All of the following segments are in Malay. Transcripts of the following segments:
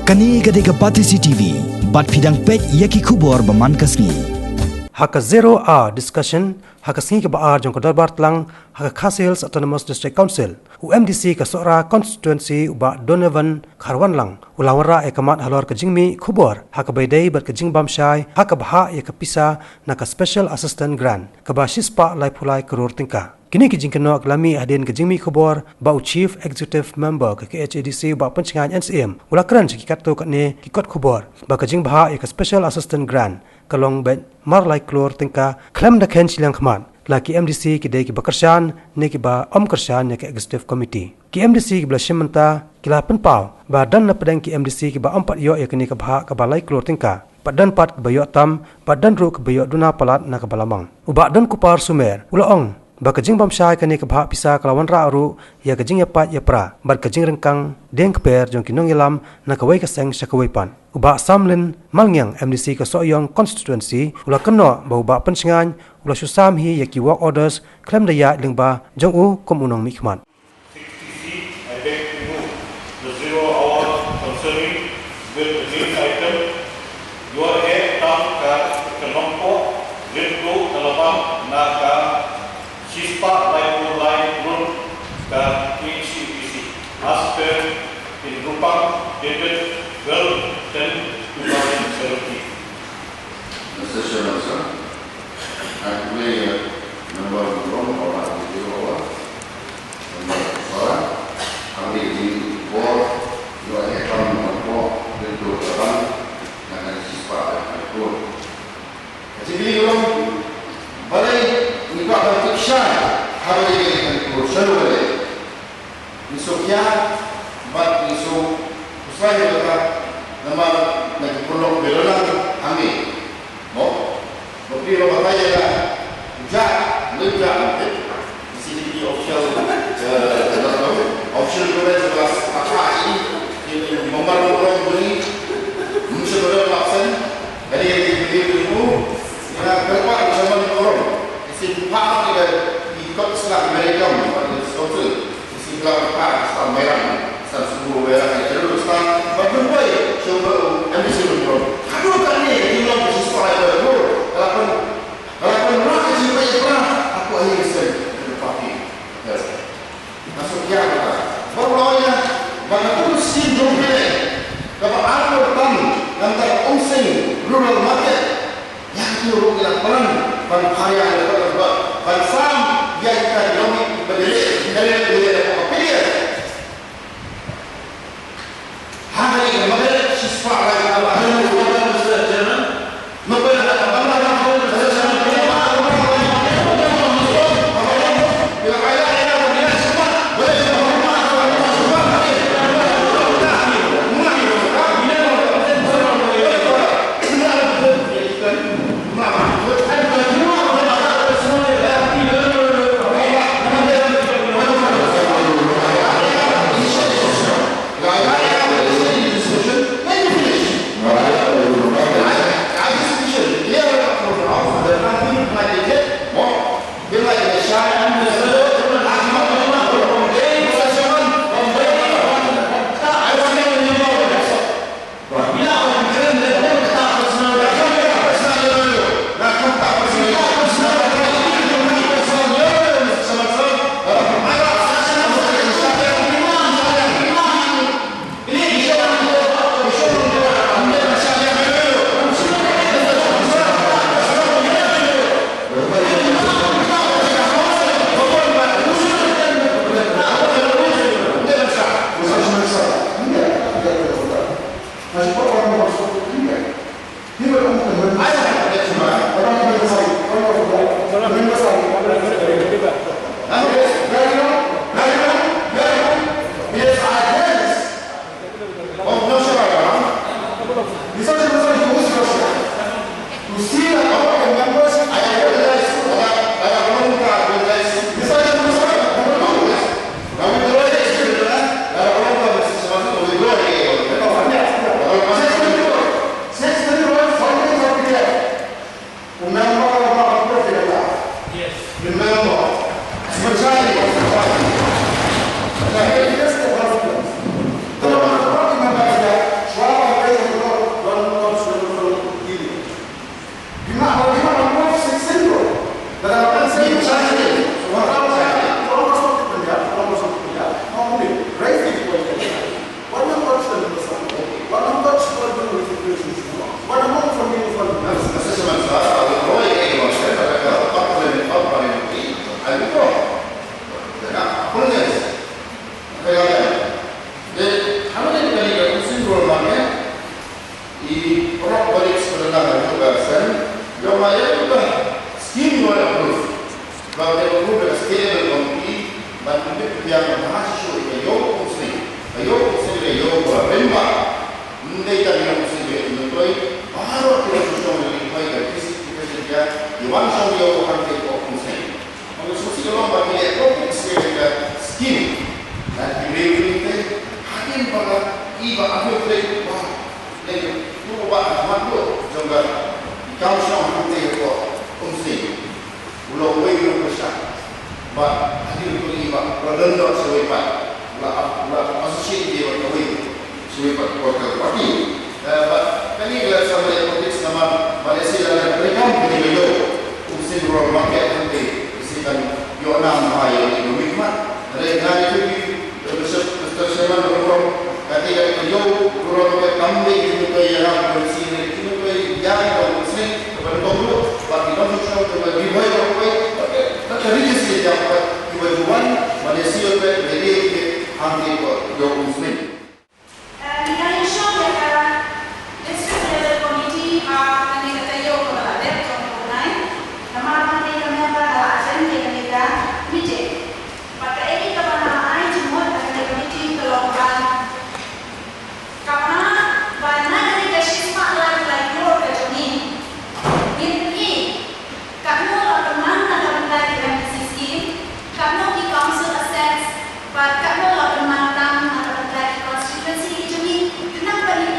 Kani gadega Patisi TV, bat fidang pek yaki kubor baman kasni. Haka 0A discussion haka singi ke baar jong darbar tlang haka Khasi Autonomous District Council UMDC ke Sora constituency uba Donovan Kharwan lang ulawara ekamat halor ke jingmi kubor haka baydai bat ke jingbam syai haka baha ya ke pisa naka special assistant grant ke basispa lai pulai kerur tingka. Kini ke jingkeno aklami hadin ke jingmi kubor bau chief executive member ke KHADC ba pencengan NCM ulakran sekikat tu katne kikot kubor ba ke jing baha ya ke special assistant grant kalong ben marlai klor tingka klem da ken silang khmat laki MDC ki dei ki bakarsan ne ki ba om karsan ne ki executive committee ki MDC ki bla shimanta kila penpau ba dan na pedang ki MDC ki ba empat yo ya kini ka baha ka balai klor tingka padan pat ke bayo tam padan ru ke bayo duna palat na ka balamang uba dan kupar sumer ulaong ba kajing bam syai kani ke bahak pisa kelawan ra aru ya kajing yapat ya pra bar kajing rengkang deng keper jong kinong yalam na kawai kaseng syakawai pan uba samlin malngyang MDC ke soyong constituency ula keno ba uba pensingan ula susam hi ya ki work orders klem daya lingba jong u kum unong mikmat 60C I beg to move the 0 hour concerning with the next item your head tam ka kelompok rindu kalabang na ka Sispa Lai Run dan KCPC Aspek in Rupang dated 12/10/2017. Mr. Chairman, sir, I play number one or number kami di bawah dua ekor nomor bentuk terang dengan sispa itu. Jadi orang balai nikah dan fiksyan harus diberikan kursus oleh Nisokya, bat nisok usai juga nama nak perlu berulang kami, mo, bukti lo bertanya dah, jak, lejak, di sini di official, official juga sebelah apa ini membantu orang beli, mesti berapa laksan, jadi yang dibeli itu, kita berapa zaman orang. Simpang juga ikut selang mereka pada sosial simpang apa selang merah selang subuh merah itu selang berbagai coba ambisi berubah. Aku kan ni di dalam bisnis saya berubah. Kalau mereka juga pernah aku akhirnya saya pakai. Masuk dia kata. Berulangnya bagaimana sindrom ini? Kalau aku datang antara Ungsing rural market yang itu rupiah pelan karya Bansam yang ekonomi berdiri dari opinion. Hari ini mereka siswa lagi apa? Mr. Chairman, mereka Remember, approve the scalable committee, but we have a mahasiswa ikayo muslim, ikayo beremba, hindi kami muslim itoy, baru kita susun dari baik dari kita saja, iwan sahaja orang kita muslim. Kalau susi kalau bagi ekonomi scalable scheme, dan diberi kita hadir pada iba akhir dari lagi tu buat makhluk juga kau semua kita muslim. Ulang wei besar, but hadir tu iba berendam sewepat, ulah asosiasi dia berkawin sewepat keluarga parti. But kali kita sampai konteks nama Malaysia dan mereka menjadi muslim rural market nanti isikan Yonam Mahaya di Lumikmat. Dari itu bersama dengan ketika jauh rural market kambing itu yang bersih itu yang muslim kepada tokoh, bagi manusia kepada dibuat tradisi yang kebajuan Malaysia berada hampir ke muslim. Member dan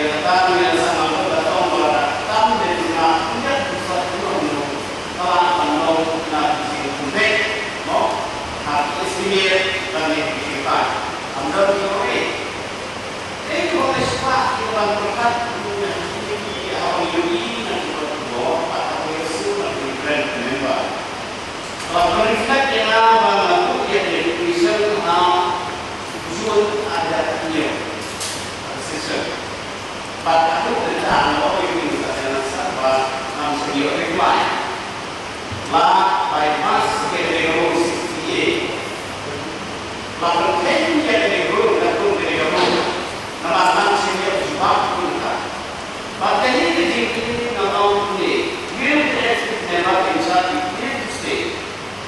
kata dengan sama datang berdatang dari mana punya pusat itu kalau pandang nak disingkirkan, no, hati istimewa dan dikirkan. Anda boleh, kalau sesuatu kita berkat punya ini awal ini nanti berdoa atau Yesus nanti brand member. Kalau reflect yang apa yang division usul ada punya sesuatu. Pada aku tentang apa yang kita jelas apa sedia reply. Lah bypass kategori 68. Lah berkenaan kategori atau kategori nama sedia juga kita. Pada ini kita nama ini will expect never inside the state.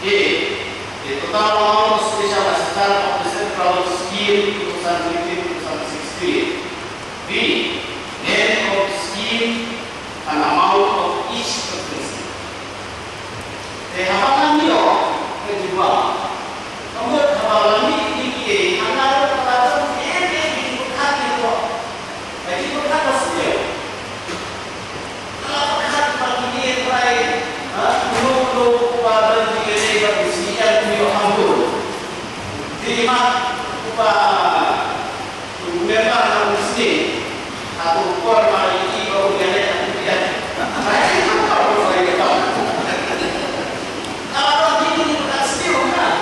A total amount of special assistance of the central scheme 2015-2016. B name of the scheme and amount of each frequency. Hafalan ni kedua. Kemudian hafalan ni ini anda kata ini bukan itu. Jadi bukan saja. Kalau bukan bagi dia lain, dulu pada dia berisi yang diambil. Terima upah memang mesti atau korban ini baru dia lihat. Saya tahu saya tahu. Kalau ini bukan skill kan?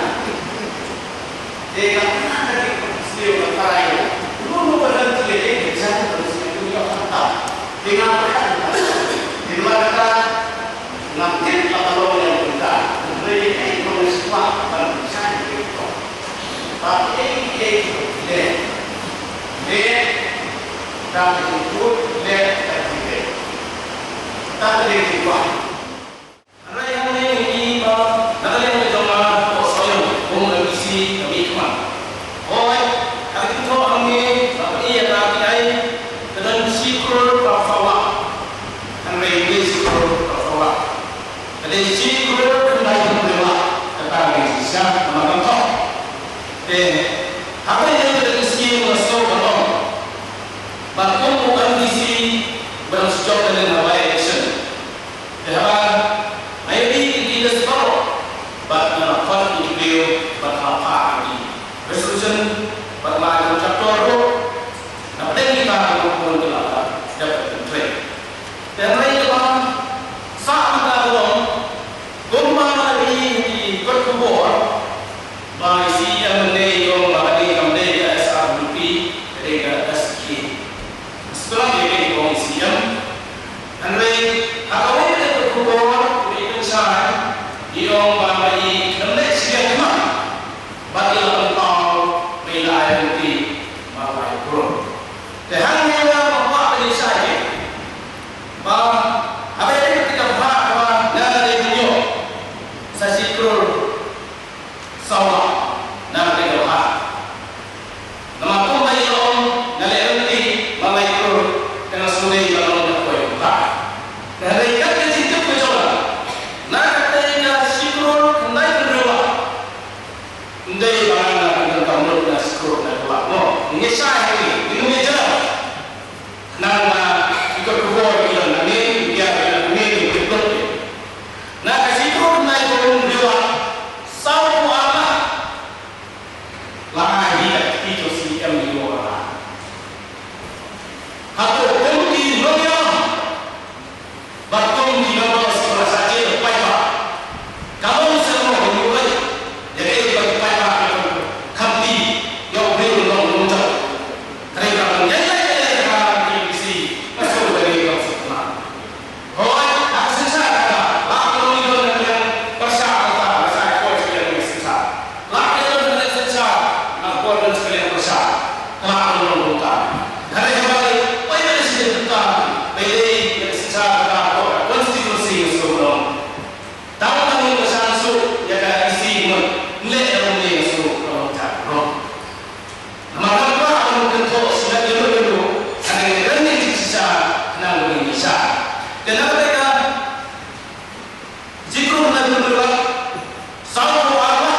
Dengan ada skill berkarya. Dulu berhenti dia kerja terus itu dia mantap. Dengan berkata, di luar kata nanti kalau yang benar, mereka itu semua berbicara itu. Tapi dia dan itu dia terjadi. Tak ada yang kuat. Raya ini nak yang berjamaah saya umum isi kami kuat. Oi, hari itu kami ia tak dengan sikur perfawa. Raya ini sikur perfawa. Jadi sikur kembali berdoa tetapi siapa mengaku? Apa yang terjadi masuk dalam bahkan bukan isi bersujud dengan awal action. Dalam maybe it is power, but not fun to feel, but how hard it resolution, but my chapter dapat kita lakukan dapat tertrain. Dan lain dalam saat dalam gumma ini berkubur, bahasa yang menayung bahasa yang menayung SRP dengan SK. Setelah dia kong siam, andai kalau dia berkubur di Indonesia, diorang bagi kendai siam mana, bagi lantau wilayah di Malay Group. Dan hanya bahawa ini saja, bahawa apa yang kita bahas bahawa nada dunia, sasikur sawah, nada bahas. Nama pun bayi orang nada di Malay Group dengan sungai dalam dakwah buka. Dan mereka kecinta berjalan. Nak kata sikur kendai berdua. Kendai bagaimana dengan kamu dan sikur dan buat. No, ini saya ini meja. Nana ikut kubur kita nanti dia ini ikut. Nak sikur naik turun berdua. Sawu apa? Lahir itu si yang diorang. Atau kunci dunia, batung di bawah sekolah saja payah. Kalau semua dimulai, jadi bagi payah kami yang belum muncul. Mereka menjadi divisi masuk dari sekolah. Oh, aku sesat kata, lalu itu yang persyaratan saya kuat sekali sesat. Lalu itu yang sesat, aku dan sekalian persyaratan. Lalu menunjukkan. Karena kembali, apa yang disebutkan, pilih yang secara konstitusi sebelum tahun yang bersangkut yang ada isi nilai dalam nilai sebelum tahun. Maka apa untuk sudah dulu ada yang rendah sisa nang Indonesia. Dan mereka jika nak berdua sama apa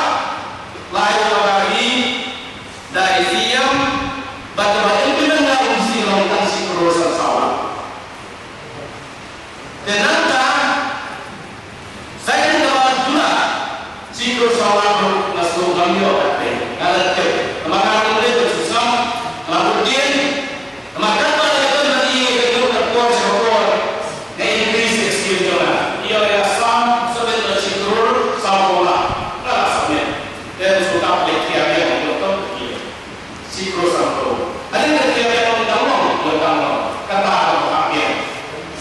lain lagi dari siam bagaimana implementasi langkah sinkronisasi Mamio ate ngalatte kemakan itu susah lakutin kemakan pada itu nanti itu berkuat sekor na increase skill jola ia ya sam sebetulnya cikur samola lah sampai dan sudah aplik dia untuk cikur sampo ada yang dia untuk kata apa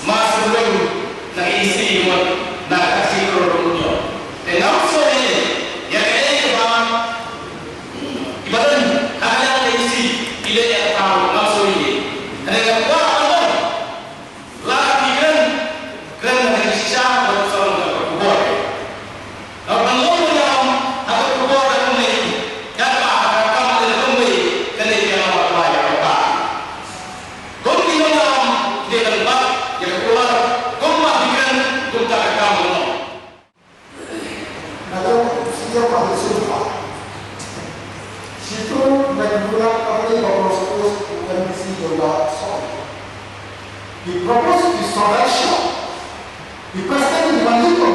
mas belum na isi na kasih kurungnya dan also ini ya ini bang ibarat hanya isi bila yang tahu langsung ini ada yang buat apa lagi kan dari siapa bersama berkuat kalau bangun yang atau berkuat dan ini yang apa kamu ada kembali kena dia apa yang apa kau tinggal di tempat yang keluar kau makan kau tak kamu setiap kali sumpah situ menggunakan kembali propose UMDC juga soal di propose di solution di presiden dilanjutkan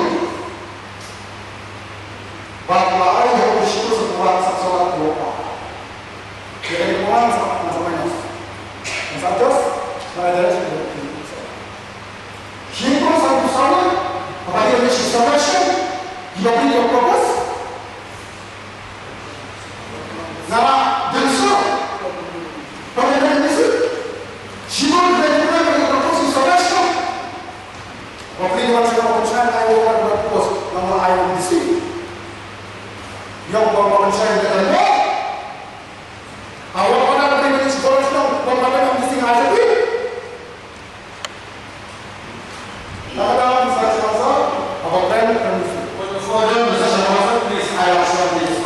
bahwa ada yang bersyukur sebuah sasaran global jadi orang sama-sama yang satu ada syukur satu sama apabila ada solution dia beri propose Nama Denso, bagaimana itu? Siapa yang berada propose solution? Waktu itu saya mengucapkan saya propose nama IMDC. Yang bawa saya dengan baik. Awak pada bagaimana solution? Bagaimana IMDC ada di? Dalam saya rasa, apa plan IMDC? Kalau bisa saya please I ask this.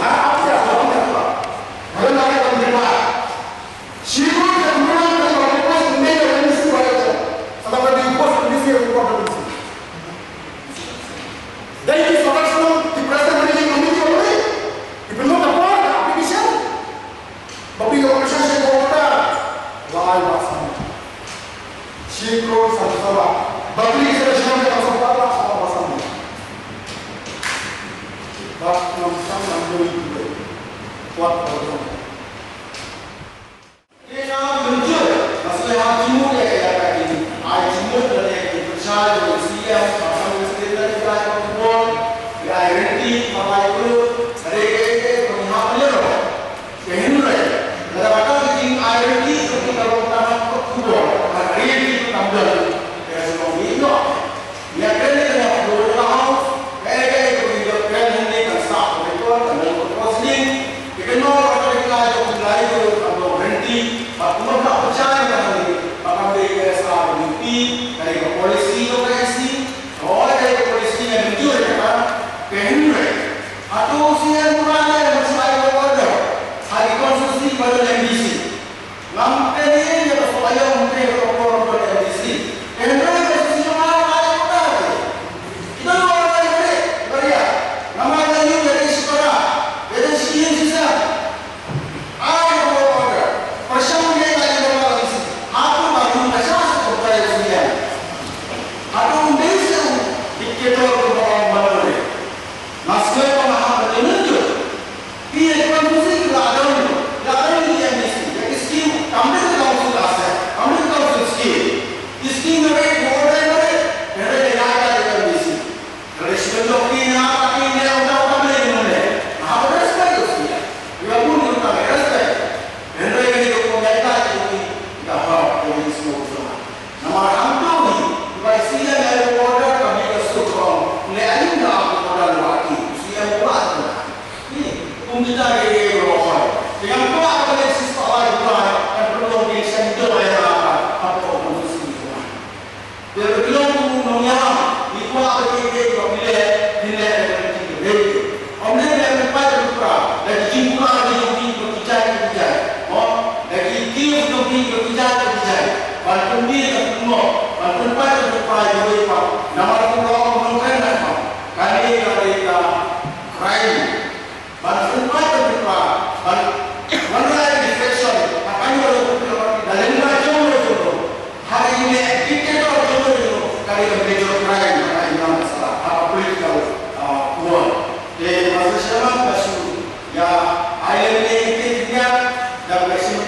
Ya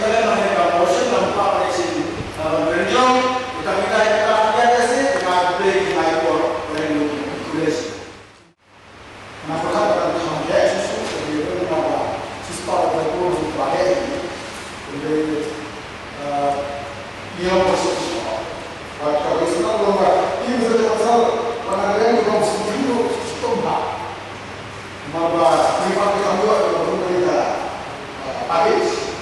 kalian mengenai promotion dan operation berjuang kita ada sih dengan break dengan ekor oleh tulis. Nah, perhatikan kalau dia susu sebagai orang sistem berkumpul sebagai ini dia masuk. Kalau Islam lomba ini sudah pasal pengadaan belum setuju stop. Maka lima kita buat untuk kita habis.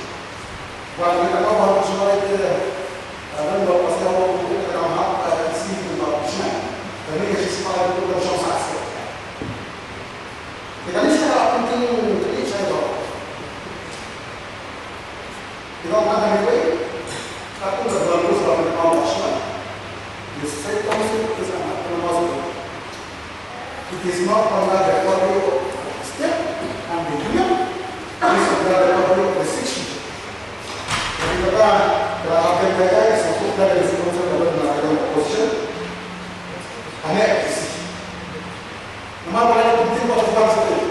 Kalau kita mau semua itu dan bawa pasal untuk kita nak isi untuk bisnes. Jadi kita sepakat untuk bersama. Kita ni sekarang penting ini saya tahu. Kita nak ambil satu berbagus dalam kawasan. The state council is an autonomous. It is not under the authority of the state and the union. It is under the authority of the section. Jadi kita akan berjaya sampai dari sekolah dalam melakukan oposisi. Hanya isi. Nama paling penting pada bangsa ini.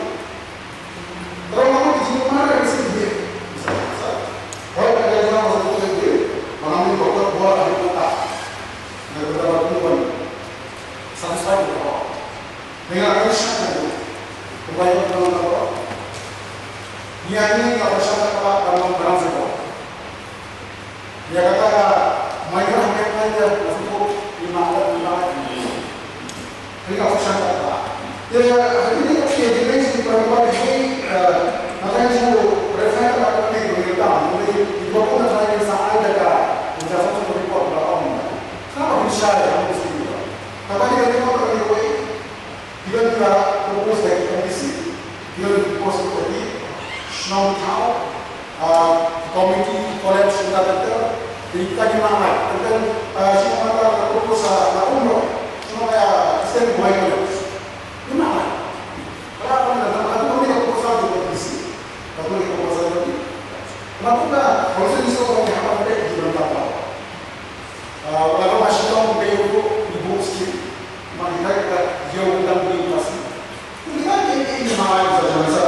Kalau mahu dijemput mana isi dia. Kalau ada yang mahu dijemput dia, mahu doktor buat ada kota. Negara pun sampai berapa? Dengan Aisyah itu, kebanyakan orang tahu. Dia ini kalau Aisyah kata dalam barang sekolah. Dia kata, mereka hanya aja masuk 5 ini. Jadi kalau Aisyah kata, dia ini dia sih perempuan ini, makanya saya refer kepada ini beritahu, jadi ibu pun saya bisa ada menjadi satu report berapa orang. Kenapa bisa ya? Karena dia memang terlalu dia tidak fokus dari kondisi, dia fokus dari Snow Town, komiti kolej sudah betul, kita di mana? Tentang siapa yang fokus na umroh, semua ya sistem buaya kolej. Di mana? Kenapa tidak? Karena kami tidak fokus di kondisi, kami tidak fokus lagi. Kenapa tidak? Kalau saya bisa orang yang apa ada di dalam kapal. Kalau masih tahu beliau ibu sikit, maka kita jauh dan berinvestasi. Kita ini mahal saja.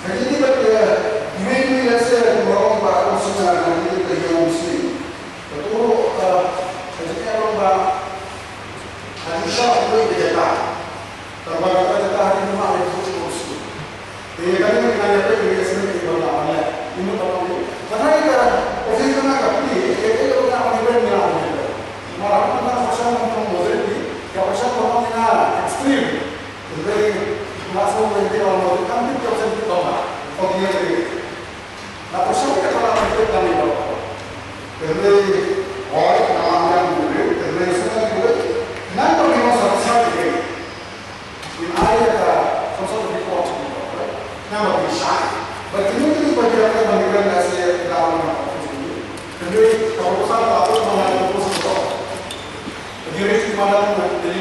Ini betul. Ini rasa orang baru sekarang ini terjauh sini. Betul. Sejak orang Aisyah boleh berjata. Kalau kita jata hari ini malah itu terus. Kami mengenai apa yang biasa kita berlakukan. Ini tahu. Karena kita ofisi nak kapli, kita orang orang berniaga. Malah kita pasal orang modern ni, kalau pasal orang ni ekstrim. Jadi masuk menjadi orang modern kan kita pasal kita tahu. Oh dia ni. Nah pasal kita kalau kita kami tahu. Jadi orang nama yang boleh, jadi semua boleh. Nanti kita masuk sahaja ni. Ini ayat sosok report ni. Nama bisa. Berarti bagaimana bagaimana nasi dalam ini. Jadi kalau pasal apa mana itu semua. Jadi mana dari